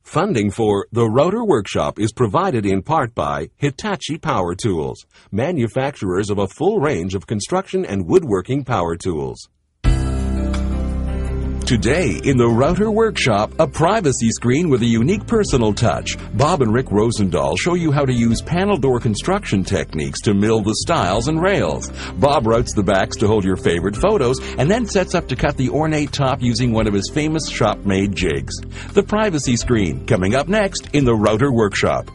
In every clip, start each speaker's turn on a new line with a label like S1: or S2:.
S1: Funding for The Rotor Workshop is provided in part by Hitachi Power Tools, manufacturers of a full range of construction and woodworking power tools. Today, in the Rotor Workshop, a privacy screen with a unique personal touch. Bob and Rick Rosendahl show you how to use panel door construction techniques to mill the stiles and rails. Bob routs the backs to hold your favorite photos and then sets up to cut the ornate top using one of his famous shop-made jigs. The privacy screen, coming up next in the Rotor Workshop.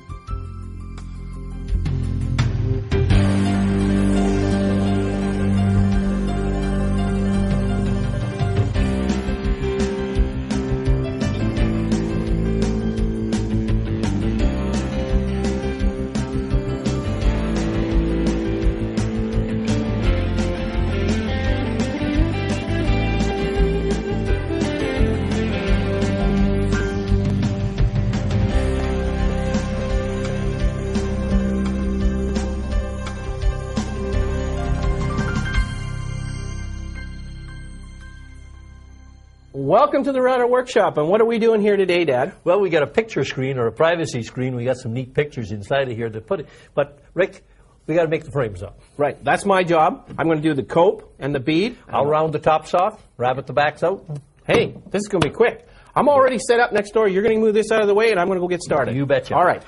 S2: Welcome to the Rotor Workshop, and what are we doing here today, Dad?
S3: Well, we got a picture screen or a privacy screen. We got some neat pictures inside of here to put it. But, Rick, we got to make the frames up.
S2: Right, that's my job. I'm going to do the cope and the bead.
S3: I'll round the tops off, rabbit the backs out.
S2: Hey, this is going to be quick. I'm already set up next door. You're going to move this out of the way, and I'm going to go get started.
S3: You betcha.
S2: All right.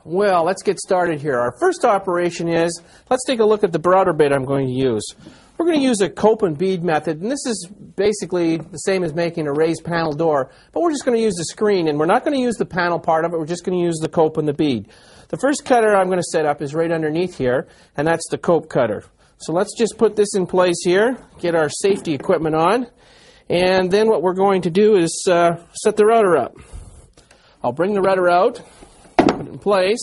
S2: Well, let's get started here. Our first operation is, let's take a look at the router bit I'm going to use. We're going to use a cope and bead method, and this is basically the same as making a raised panel door, but we're just going to use the screen, and we're not going to use the panel part of it. We're just going to use the cope and the bead. The first cutter I'm going to set up is right underneath here, and that's the cope cutter. So let's just put this in place here, get our safety equipment on, and then what we're going to do is set the router up. I'll bring the router out, put it in place,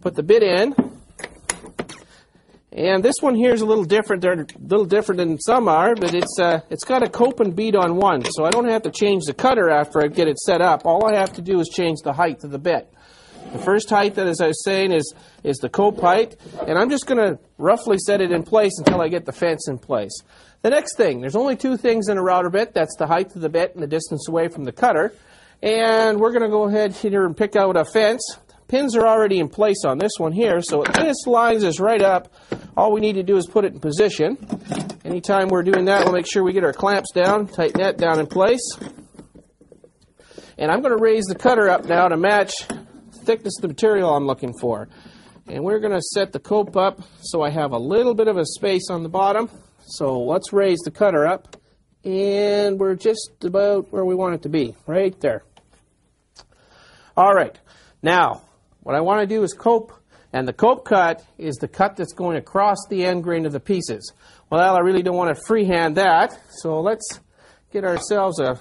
S2: put the bit in. And this one here is a little different. They're a little different than some are, but it's got a cope and bead on one, so I don't have to change the cutter after I get it set up. All I have to do is change the height of the bit. The first height, that, as I was saying, is the cope height, and I'm just going to roughly set it in place until I get the fence in place. The next thing, there's only two things in a router bit. That's the height of the bit and the distance away from the cutter. And we're going to go ahead here and pick out a fence. Pins are already in place on this one here, so this lines us right up. All we need to do is put it in position. Anytime we're doing that, we'll make sure we get our clamps down, tighten that down in place. And I'm going to raise the cutter up now to match the thickness of the material I'm looking for. And we're going to set the cope up so I have a little bit of a space on the bottom. So let's raise the cutter up, and we're just about where we want it to be, right there. All right, now what I want to do is cope, and the cope cut is the cut that's going across the end grain of the pieces. Well, I really don't want to freehand that, so let's get ourselves a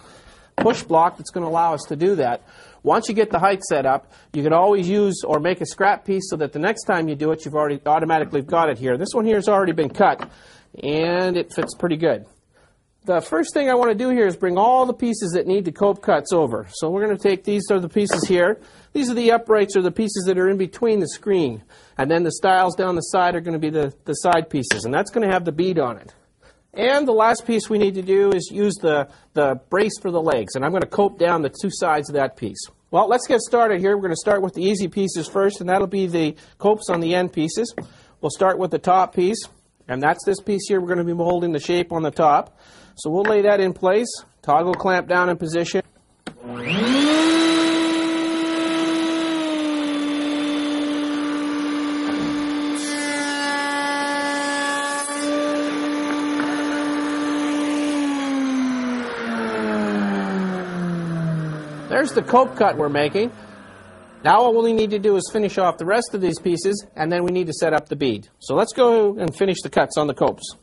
S2: push block that's going to allow us to do that. Once you get the height set up, you can always use or make a scrap piece so that the next time you do it, you've already automatically got it here. This one here has already been cut, and it fits pretty good. The first thing I want to do here is bring all the pieces that need the cope cuts over. So we're going to take these are the pieces here. These are the uprights, or the pieces that are in between the screen. And then the stiles down the side are going to be the side pieces. And that's going to have the bead on it. And the last piece we need to do is use the brace for the legs. And I'm going to cope down the two sides of that piece. Well, let's get started here. We're going to start with the easy pieces first, and that'll be the copes on the end pieces. We'll start with the top piece. And that's this piece here. We're going to be molding the shape on the top. So we'll lay that in place, toggle clamp down in position. There's the cope cut we're making. Now all we need to do is finish off the rest of these pieces, and then we need to set up the bead. So let's go and finish the cuts on the copes.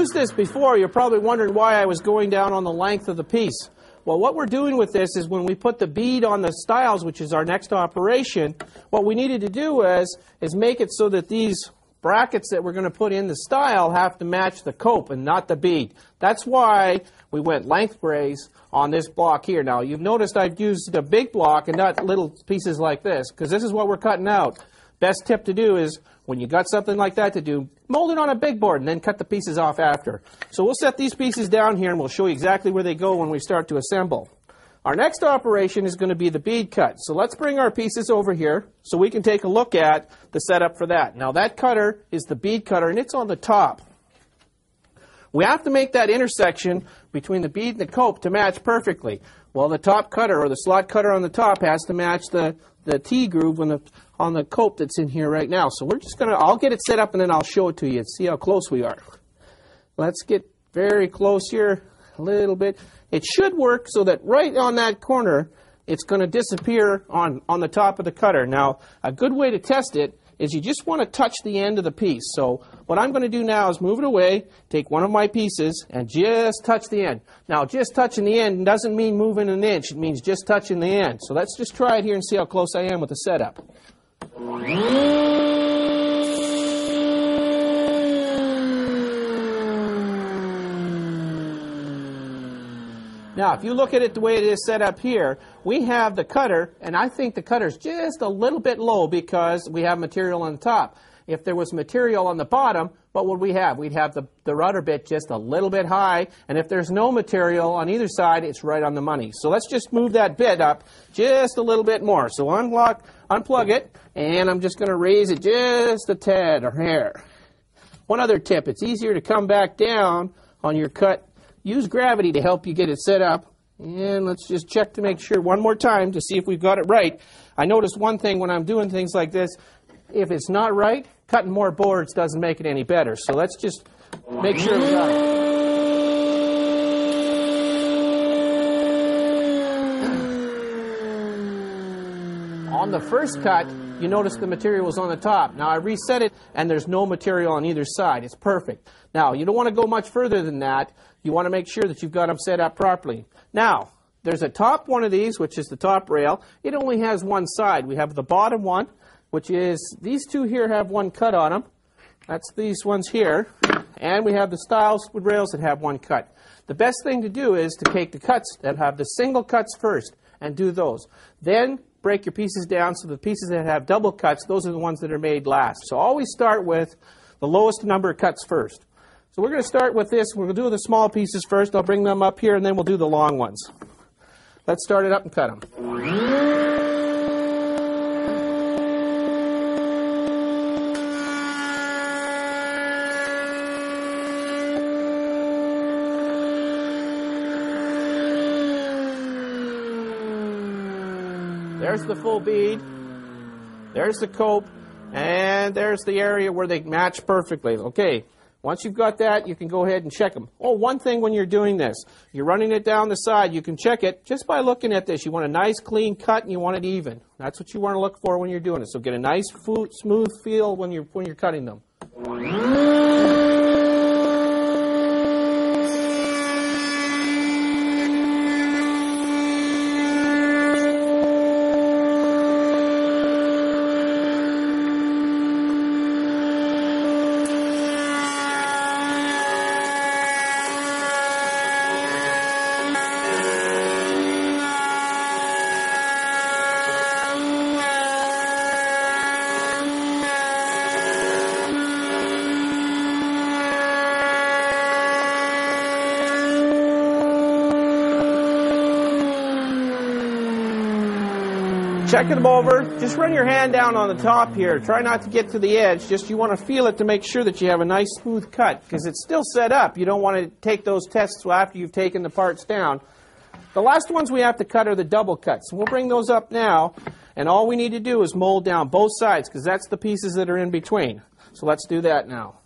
S2: used this before, you're probably wondering why I was going down on the length of the piece. Well, what we're doing with this is when we put the bead on the stiles, which is our next operation, what we needed to do is make it so that these brackets that we're going to put in the stile have to match the cope and not the bead. That's why we went lengthways on this block here. Now, you've noticed I've used a big block and not little pieces like this, because this is what we're cutting out. Best tip to do is, when you got something like that to do, mold it on a big board and then cut the pieces off after. So we'll set these pieces down here and we'll show you exactly where they go when we start to assemble. Our next operation is going to be the bead cut. So let's bring our pieces over here so we can take a look at the setup for that. Now that cutter is the bead cutter and it's on the top. We have to make that intersection between the bead and the cope to match perfectly. Well, the top cutter or the slot cutter on the top has to match the T groove on the cope that's in here right now. So we're just going to, I'll get it set up and then I'll show it to you and see how close we are. Let's get very close here a little bit. It should work so that right on that corner it's going to disappear on the top of the cutter. Now, a good way to test it is you just want to touch the end of the piece. So what I'm going to do now is move it away, take one of my pieces, and just touch the end. Now, just touching the end doesn't mean moving an inch. It means just touching the end. So let's just try it here and see how close I am with the setup. Now, if you look at it the way it is set up here, we have the cutter, and I think the cutter's just a little bit low because we have material on the top. If there was material on the bottom, what would we have? We'd have the rudder bit just a little bit high, and if there's no material on either side, it's right on the money. So let's just move that bit up just a little bit more. So unplug it, and I'm just going to raise it just a tad or hair. One other tip, it's easier to come back down on your cut. Use gravity to help you get it set up. And let's just check to make sure one more time to see if we've got it right. I noticed one thing when I'm doing things like this. If it's not right, cutting more boards doesn't make it any better. So let's just make sure we got it. On the first cut, you notice the material was on the top. Now I reset it and there's no material on either side. It's perfect. Now you don't want to go much further than that. You want to make sure that you've got them set up properly. Now, there's a top one of these, which is the top rail. It only has one side. We have the bottom one, which is, these two here have one cut on them. That's these ones here. And we have the stiles with rails that have one cut. The best thing to do is to take the cuts that have the single cuts first and do those. Then break your pieces down so the pieces that have double cuts, those are the ones that are made last. So always start with the lowest number of cuts first. So we're going to start with this. We're going to do the small pieces first. I'll bring them up here, and then we'll do the long ones. Let's start it up and cut them. There's the full bead. There's the cope. And there's the area where they match perfectly. Okay. Once you've got that, you can go ahead and check them. Oh, one thing when you're doing this, you're running it down the side, you can check it just by looking at this. You want a nice clean cut and you want it even. That's what you want to look for when you're doing it. So get a nice smooth feel when you're cutting them. Checking them over, just run your hand down on the top here. Try not to get to the edge. Just you want to feel it to make sure that you have a nice smooth cut because it's still set up. You don't want to take those tests after you've taken the parts down. The last ones we have to cut are the double cuts. We'll bring those up now, and all we need to do is mold down both sides because that's the pieces that are in between. So let's do that now.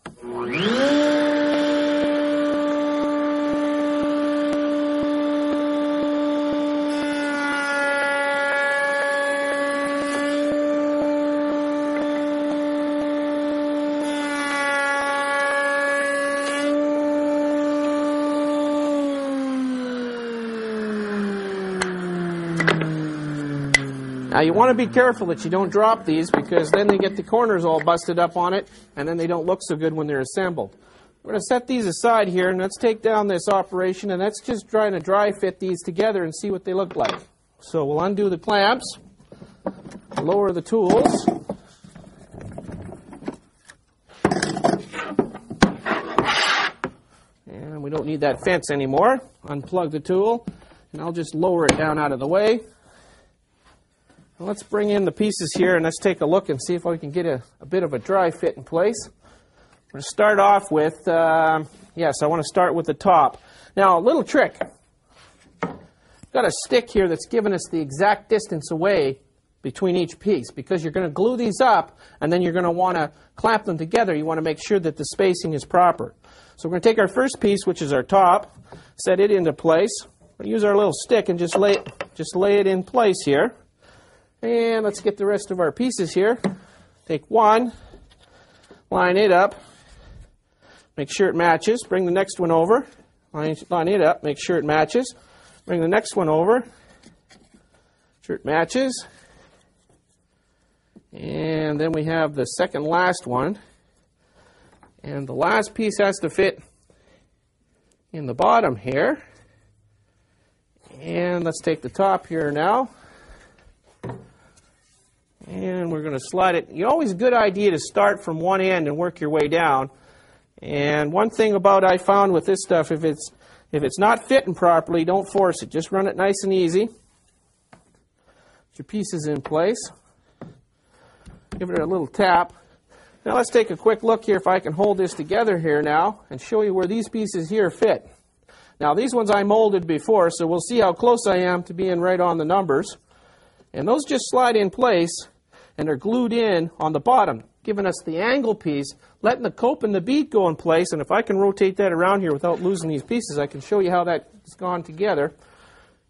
S2: Now you want to be careful that you don't drop these, because then they get the corners all busted up on it, and then they don't look so good when they're assembled. We're going to set these aside here, and let's take down this operation, and let's just try to dry fit these together and see what they look like. So we'll undo the clamps, lower the tools. And we don't need that fence anymore. Unplug the tool, and I'll just lower it down out of the way. Now let's bring in the pieces here, and let's take a look and see if we can get a bit of a dry fit in place. We're going to start off with, yes, I want to start with the top. Now, a little trick. Got a stick here that's giving us the exact distance away between each piece, because you're going to glue these up, and then you're going to want to clamp them together. You want to make sure that the spacing is proper. So we're going to take our first piece, which is our top, set it into place. We'll use our little stick and just lay it in place here. And let's get the rest of our pieces here. Take one, line it up, make sure it matches. Bring the next one over, line it up, make sure it matches. Bring the next one over, make sure it matches. And then we have the second last one. And the last piece has to fit in the bottom here. And let's take the top here now. And we're going to slide it. It's always a good idea to start from one end and work your way down. And one thing about I found with this stuff, if it's not fitting properly, don't force it. Just run it nice and easy. Put your pieces in place. Give it a little tap. Now let's take a quick look here if I can hold this together here now and show you where these pieces here fit. Now these ones I molded before, so we'll see how close I am to being right on the numbers. And those just slide in place, and they're glued in on the bottom, giving us the angle piece, letting the cope and the bead go in place. And if I can rotate that around here without losing these pieces, I can show you how that's gone together.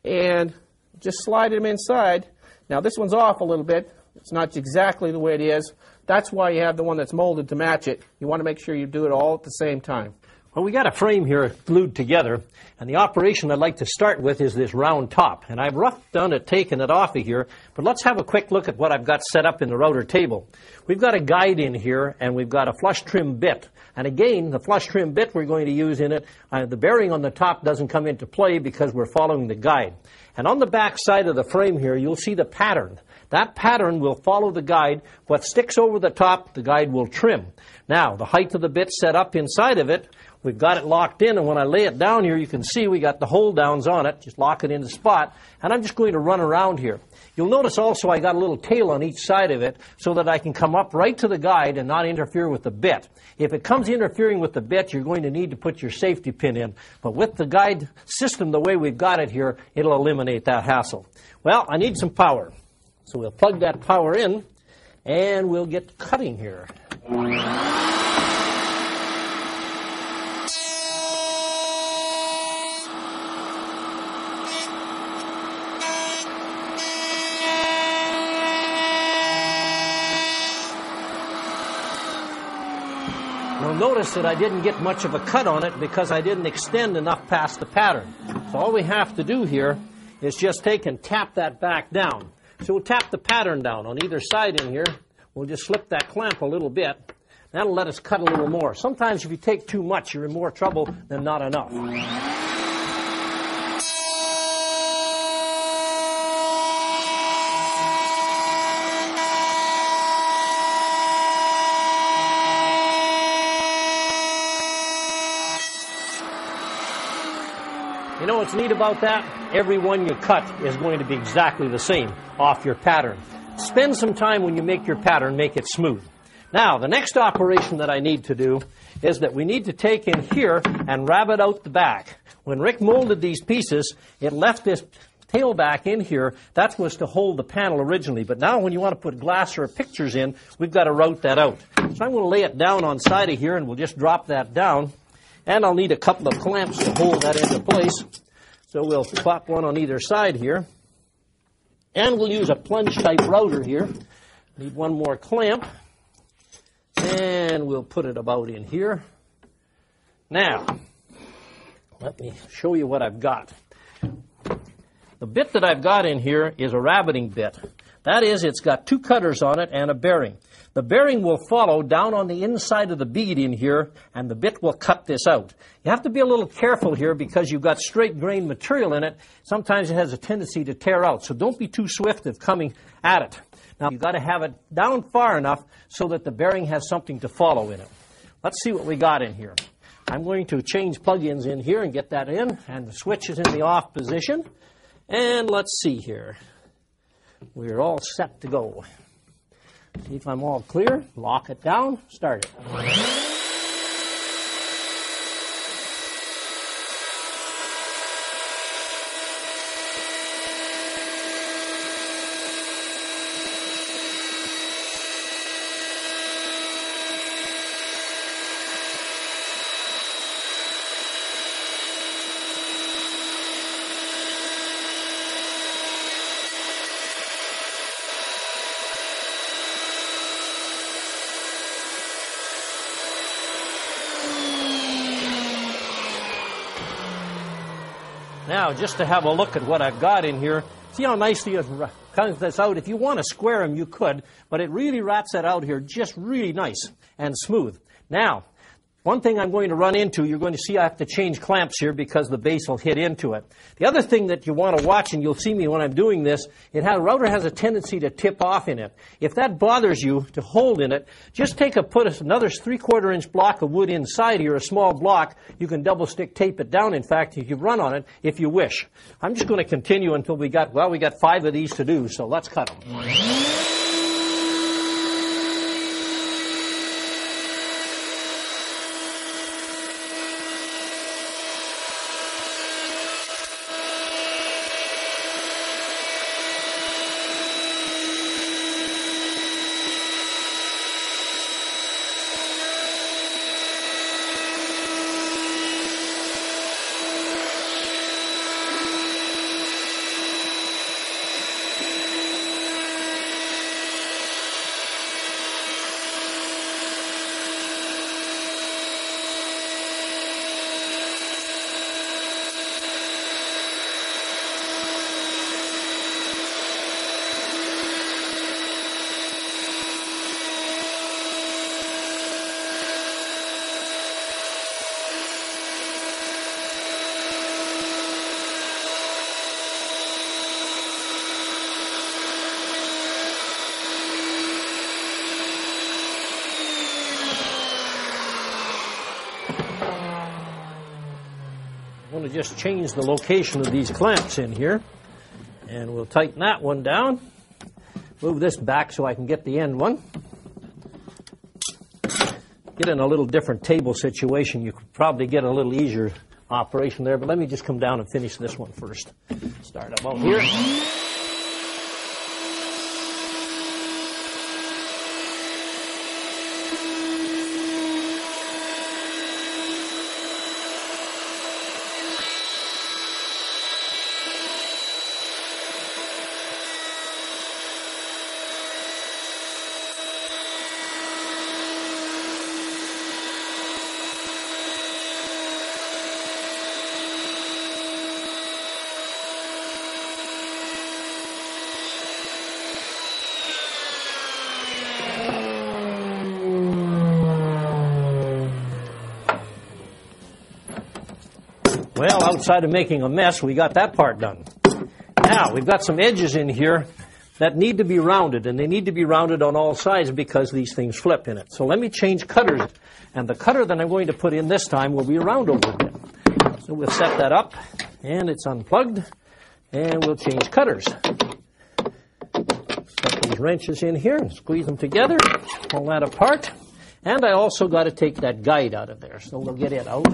S2: And just slide them inside. Now this one's off a little bit. It's not exactly the way it is. That's why you have the one that's molded to match it. You want to make sure you do it all at the same time.
S3: Well, we got a frame here glued together, and the operation I'd like to start with is this round top. And I've roughed done it, taken it off of here, but let's have a quick look at what I've got set up in the router table. We've got a guide in here, and we've got a flush trim bit. And again, the flush trim bit we're going to use in it, the bearing on the top doesn't come into play because we're following the guide. And on the back side of the frame here, you'll see the pattern. That pattern will follow the guide. What sticks over the top, the guide will trim. Now, the height of the bit set up inside of it, we've got it locked in, and when I lay it down here, you can see we got the hold downs on it. Just lock it in the spot, and I'm just going to run around here. You'll notice also I got a little tail on each side of it so that I can come up right to the guide and not interfere with the bit. If it comes interfering with the bit, you're going to need to put your safety pin in. But with the guide system the way we've got it here, it'll eliminate that hassle. Well, I need some power. So we'll plug that power in, and we'll get cutting here. You'll notice that I didn't get much of a cut on it because I didn't extend enough past the pattern. So all we have to do here is just take and tap that back down. So we'll tap the pattern down on either side in here. We'll just slip that clamp a little bit. That'll let us cut a little more. Sometimes if you take too much, you're in more trouble than not enough. You know what's neat about that? Every one you cut is going to be exactly the same off your pattern. Spend some time when you make your pattern, make it smooth. Now, the next operation that I need to do is that we need to take in here and rabbet out the back. When Rick molded these pieces, it left this tail back in here. That was to hold the panel originally. But now when you want to put glass or pictures in, we've got to route that out. So I'm going to lay it down on side of here, and we'll just drop that down. And I'll need a couple of clamps to hold that into place. So we'll pop one on either side here. And we'll use a plunge-type router here. Need one more clamp. And we'll put it about in here. Now, let me show you what I've got. The bit that I've got in here is a rabbeting bit. That is, it's got 2 cutters on it and a bearing. The bearing will follow down on the inside of the bead in here, and the bit will cut this out. You have to be a little careful here because you've got straight grain material in it. Sometimes it has a tendency to tear out, so don't be too swift of coming at it. Now, you've got to have it down far enough so that the bearing has something to follow in it. Let's see what we got in here. I'm going to change plug-ins in here and get that in, and the switch is in the off position. And let's see here. We're all set to go. See if I'm all clear. Lock it down. Start it. Now, just to have a look at what I've got in here, see how nicely it comes this out. If you want to square them, you could, but it really rats that out here just really nice and smooth. Now, one thing I'm going to run into, you're going to see I have to change clamps here because the base will hit into it. The other thing that you want to watch, and you'll see me when I'm doing this, router has a tendency to tip off in it. If that bothers you to hold in it, just put another 3/4 inch block of wood inside here, a small block. You can double stick tape it down, in fact, if you run on it, if you wish. I'm just going to continue until we got 5 of these to do, so let's cut them. I'm going to just change the location of these clamps in here, and we'll tighten that one down. Move this back so I can get the end one. Get in a little different table situation. You could probably get a little easier operation there, but let me just come down and finish this one first. Start about here. Well, outside of making a mess, we got that part done. Now, we've got some edges in here that need to be rounded, and they need to be rounded on all sides because these things flip in it. So let me change cutters, and the cutter that I'm going to put in this time will be a round over bit. So we'll set that up, and it's unplugged, and we'll change cutters. Set these wrenches in here and squeeze them together, pull that apart, and I also got to take that guide out of there, so we'll get it out.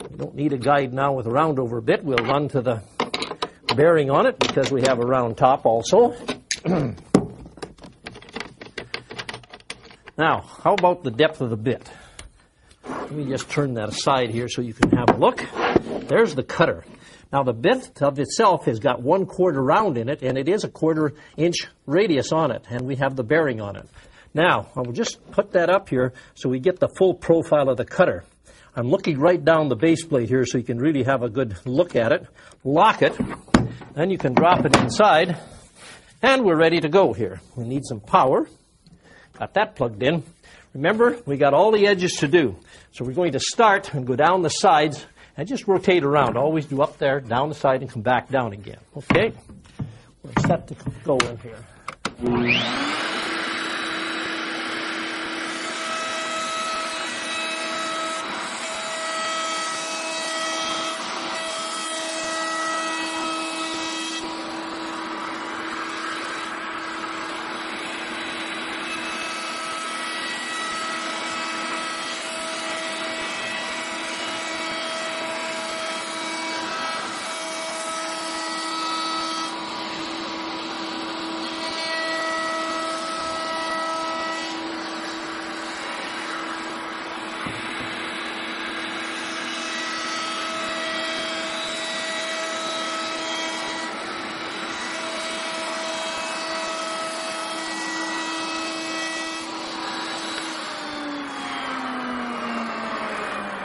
S3: We don't need a guide now with a round over bit. We'll run to the bearing on it because we have a round top also. Now, how about the depth of the bit? Let me just turn that aside here so you can have a look. There's the cutter. Now, the bit of itself has got 1/4 round in it, and it is a 1/4 inch radius on it, and we have the bearing on it. Now, I will just put that up here so we get the full profile of the cutter. I'm looking right down the base plate here so you can really have a good look at it. Lock it, then you can drop it inside, And we're ready to go here. We need some power. Got that plugged in. Remember, we got all the edges to do. So we're going to start and go down the sides and just rotate around. Always do up there, down the side, and come back down again. Okay? We're set to go in here.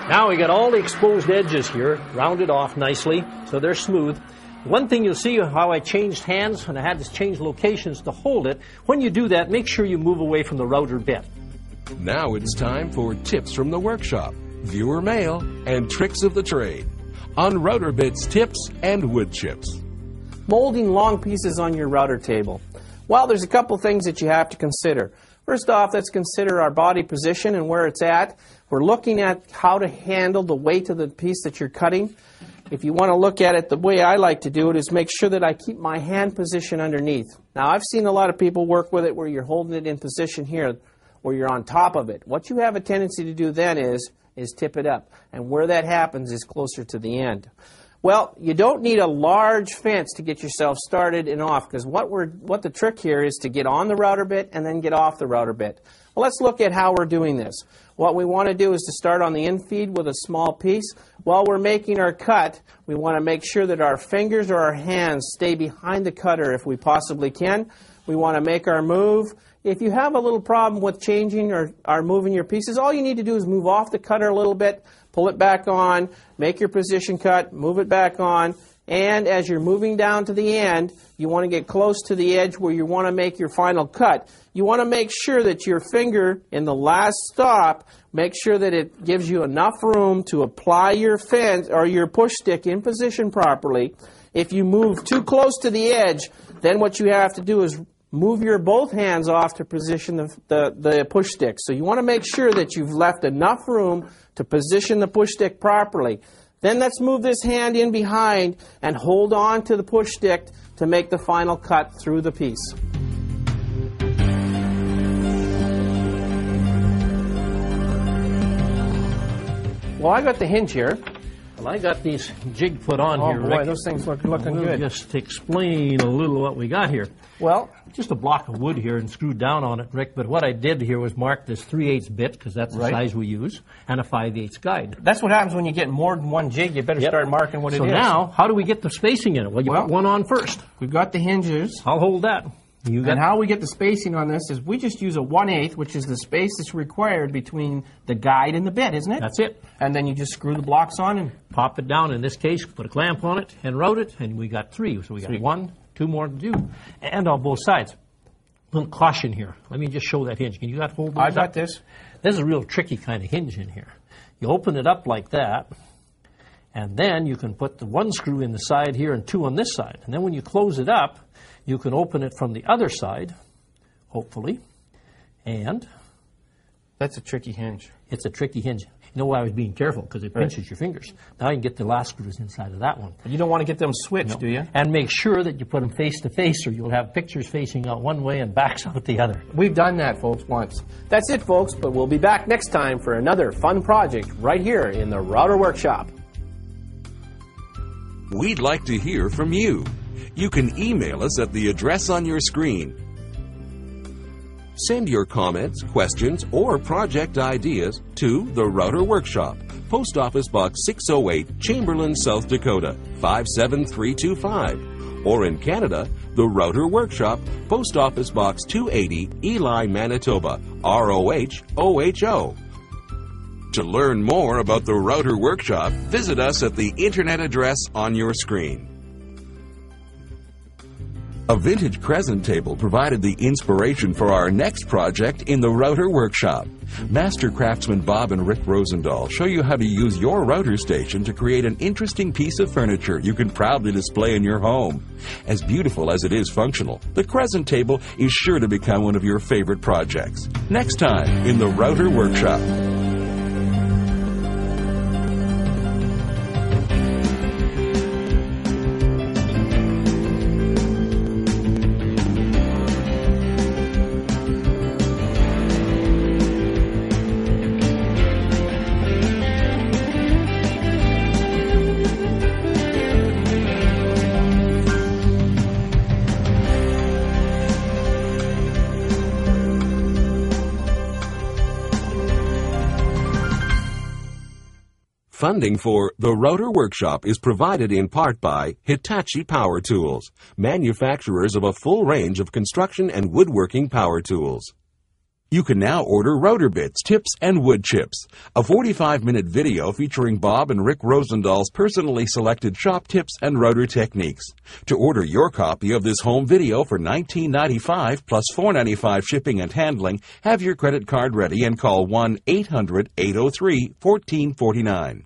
S3: Now we got all the exposed edges here, rounded off nicely, so they're smooth. One thing you'll see how I changed hands, and I had to change locations to hold it. When you do that, make sure you move away from the router bit.
S1: Now it's time for tips from the workshop, viewer mail, and tricks of the trade on router bits, tips, and wood chips.
S2: Molding long pieces on your router table. Well, there's a couple things that you have to consider. First off, let's consider our body position and where it's at. We're looking at how to handle the weight of the piece that you're cutting. If you want to look at it, the way I like to do it is make sure that I keep my hand position underneath. Now, I've seen a lot of people work with it where you're holding it in position here, where you're on top of it. What you have a tendency to do then is tip it up. And where that happens is closer to the end. Well, you don't need a large fence to get yourself started and off, because what the trick here is to get on the router bit and then get off the router bit. Well, let's look at how we're doing this. What we want to do is to start on the infeed with a small piece. While we're making our cut, we want to make sure that our fingers or our hands stay behind the cutter if we possibly can. We want to make our move. If you have a little problem with changing or moving your pieces, all you need to do is move off the cutter a little bit, pull it back on, make your position cut, move it back on, and as you're moving down to the end, you want to get close to the edge where you want to make your final cut. You want to make sure that your finger in the last stop, make sure that it gives you enough room to apply your fence or your push stick in position properly. If you move too close to the edge, then what you have to do is move your both hands off to position the push stick. So you want to make sure that you've left enough room to position the push stick properly. Then let's move this hand in behind and hold on to the push stick to make the final cut through the piece. Well, I got the hinge here.
S3: Well, I got these jig put on here, Rick.
S2: Oh boy, those things looking good.
S3: Just explain a little what we got here.
S2: Well,
S3: just a block of wood here and screwed down on it, Rick. But what I did here was mark this 3/8 bit, because that's the size we use, and a 5/8 guide.
S2: That's what happens when you get more than one jig. You better start marking what it is.
S3: So now, how do we get the spacing in it? Well, you put one on first.
S2: We've got the hinges.
S3: I'll hold that.
S2: And how we get the spacing on this is we just use a 1/8, which is the space that's required between the guide and the bit, isn't it?
S3: That's it.
S2: And then you just screw the blocks on and
S3: pop it down. In this case, put a clamp on it and route it, and we got 3. So we got 1, 2 more to do, and on both sides. Little caution here. Let me just show that hinge. Can you hold those
S2: I got
S3: up?
S2: this.
S3: There's a real tricky kind of hinge in here. You open it up like that, and then you can put the 1 screw in the side here and 2 on this side. And then when you close it up, you can open it from the other side, hopefully, and
S2: that's a tricky hinge.
S3: It's a tricky hinge. You know why I was being careful? Because it pinches your fingers. Now you can get the last screws inside of that one.
S2: You don't want to get them switched, do you?
S3: And make sure that you put them face to face, or you'll have pictures facing out one way and backs out the other.
S2: We've done that, folks, once. That's it, folks, but we'll be back next time for another fun project right here in the Router Workshop.
S1: We'd like to hear from you. You can email us at the address on your screen. Send your comments, questions, or project ideas to the Router Workshop, Post Office Box 608, Chamberlain, South Dakota, 57325. Or in Canada, the Router Workshop, Post Office Box 280, Ely, Manitoba, ROH-OHO. To learn more about the Router Workshop, visit us at the internet address on your screen. A vintage crescent table provided the inspiration for our next project in the router workshop. Master craftsmen Bob and Rick Rosendahl show you how to use your router station to create an interesting piece of furniture you can proudly display in your home. As beautiful as it is functional, the crescent table is sure to become one of your favorite projects. Next time in the router workshop. Funding for The Router Workshop is provided in part by Hitachi Power Tools, manufacturers of a full range of construction and woodworking power tools. You can now order router bits, tips, and wood chips, a 45-minute video featuring Bob and Rick Rosendahl's personally selected shop tips and router techniques. To order your copy of this home video for $19.95 plus $4.95 shipping and handling, have your credit card ready and call 1-800-803-1449.